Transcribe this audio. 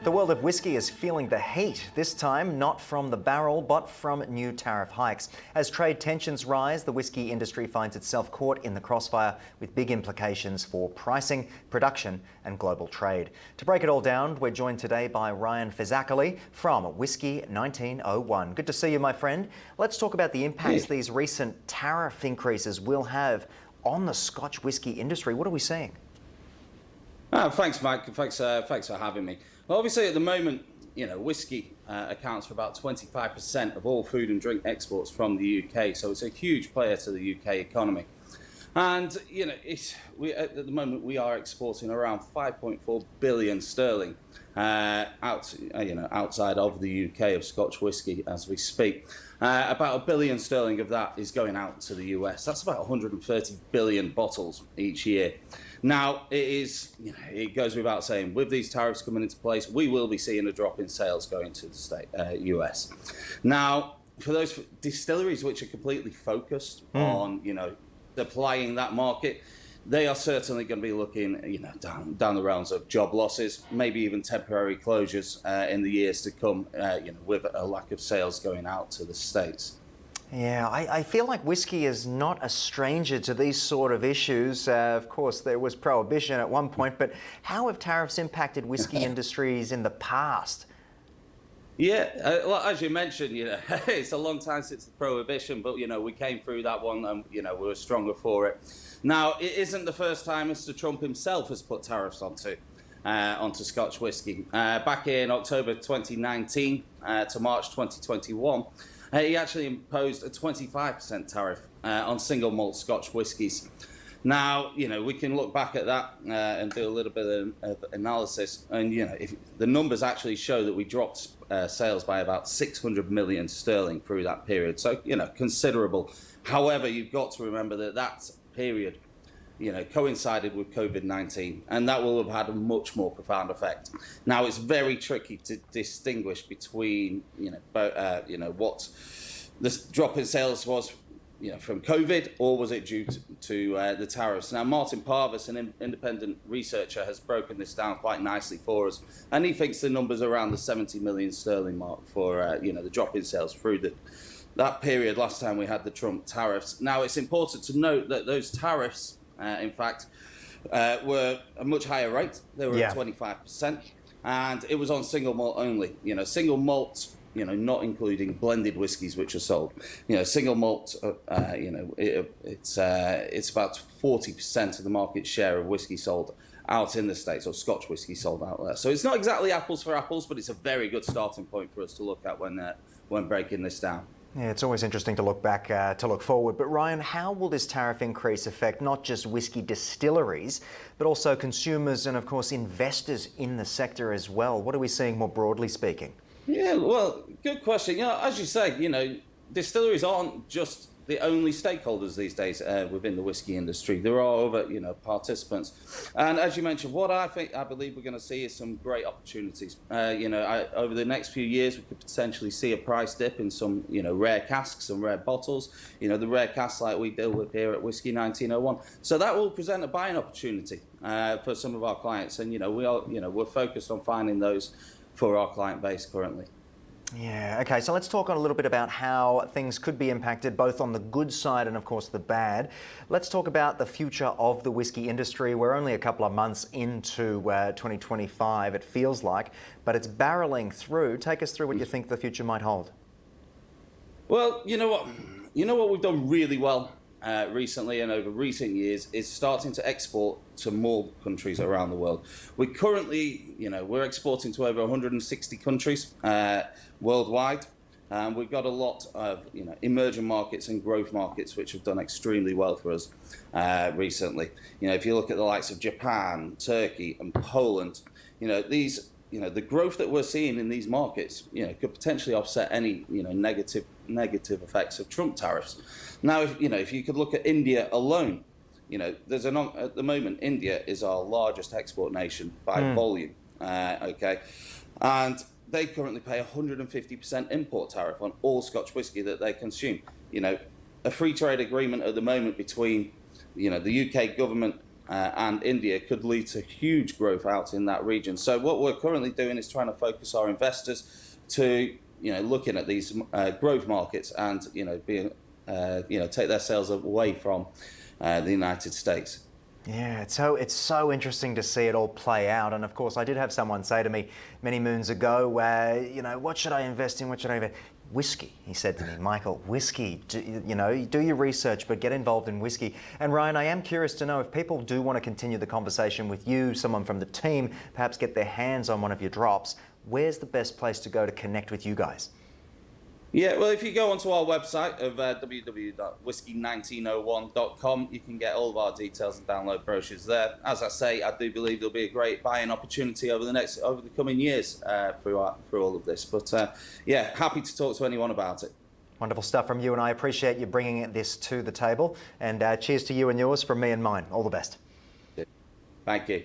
The world of whiskey is feeling the heat, this time not from the barrel but from new tariff hikes. As trade tensions rise, the whiskey industry finds itself caught in the crossfire with big implications for pricing, production and global trade. To break it all down, we're joined today by Ryan Fazackerley from Whisky 1901. Good to see you, my friend. Let's talk about the impacts these recent tariff increases will have on the Scotch whisky industry. What are we seeing? Thanks, Mike. Thanks for having me. Well, obviously, at the moment, whiskey accounts for about 25% of all food and drink exports from the UK, so it's a huge player to the UK economy. And at the moment we are exporting around 5.4 billion sterling outside of the UK of Scotch whisky as we speak. About £1 billion sterling of that is going out to the US. That's about 130 billion bottles each year. Now, it goes without saying, with these tariffs coming into place, we will be seeing a drop in sales going to the US. Now, for those distilleries which are completely focused on, supplying that market, they are certainly going to be looking, down the realms of job losses, maybe even temporary closures in the years to come, with a lack of sales going out to the States. Yeah, I feel like whiskey is not a stranger to these sort of issues. Of course, there was prohibition at one point, but how have tariffs impacted whiskey industries in the past? Yeah, well, as you mentioned, it's a long time since the prohibition, but, we came through that one and, we were stronger for it. Now, it isn't the first time Mr. Trump himself has put tariffs onto Scotch whisky. Back in October 2019 to March 2021, he actually imposed a 25% tariff on single malt Scotch whiskies. Now, we can look back at that and do a little bit of analysis. And, if the numbers actually show that we dropped sales by about 600 million sterling through that period. So, considerable. However, you've got to remember that that period, coincided with COVID-19, and that will have had a much more profound effect. Now, it's very tricky to distinguish between, what this drop in sales was, from COVID, or was it due to the tariffs? Now, Martin Parvis, an independent researcher, has broken this down quite nicely for us, and he thinks the number's around the 70 million sterling mark for, the drop in sales through that period last time we had the Trump tariffs. Now, it's important to note that those tariffs, in fact, were a much higher rate. They were at 25%, and it was on single malt only. Single malt, not including blended whiskies which are sold. Single malt, it's about 40% of the market share of whiskey sold out in the States, or Scotch whisky sold out there. So it's not exactly apples for apples, but it's a very good starting point for us to look at when breaking this down. Yeah, it's always interesting to look back, to look forward. But Ryan, how will this tariff increase affect not just whiskey distilleries, but also consumers and, of course, investors in the sector as well? What are we seeing more broadly speaking? Yeah, well, good question. As you say, distilleries aren't just the only stakeholders these days within the whiskey industry. There are other, participants. And as you mentioned, what I believe we're going to see is some great opportunities. Over the next few years, we could potentially see a price dip in some, rare casks and rare bottles. The rare casks like we deal with here at Whisky 1901. So that will present a buying opportunity for some of our clients. And, we're focused on finding those for our client base currently. Yeah, okay, so let's talk a little bit about how things could be impacted both on the good side and, of course, the bad. Let's talk about the future of the whiskey industry. We're only a couple of months into 2025, it feels like, but it's barreling through. Take us through what you think the future might hold. Well, you know what we've done really well recently and over recent years is starting to export to more countries around the world. We currently, we're exporting to over 160 countries worldwide. And we've got a lot of, emerging markets and growth markets which have done extremely well for us recently. If you look at the likes of Japan, Turkey and Poland, the growth that we're seeing in these markets, could potentially offset any, negative effects of Trump tariffs. Now, if you could look at India alone, at the moment, India is our largest export nation by volume, okay? And they currently pay 150% import tariff on all Scotch whisky that they consume. A free trade agreement at the moment between, the UK government and India could lead to huge growth out in that region. So what we're currently doing is trying to focus our investors to, looking at these growth markets and, being, take their sales away from the United States. Yeah, it's so interesting to see it all play out. And of course, I did have someone say to me many moons ago, what should I invest in? What should I invest? Whiskey, he said to me, Michael, whiskey, do your research, but get involved in whiskey. And Ryan, I am curious to know if people do want to continue the conversation with you, someone from the team, perhaps get their hands on one of your drops, where's the best place to go to connect with you guys? Yeah, well, if you go onto our website of www.whisky1901.com, you can get all of our details and download brochures there. As I say, I do believe there'll be a great buying opportunity over the coming years through all of this. But yeah, happy to talk to anyone about it. Wonderful stuff from you, and I appreciate you bringing this to the table. And cheers to you and yours from me and mine. All the best. Thank you.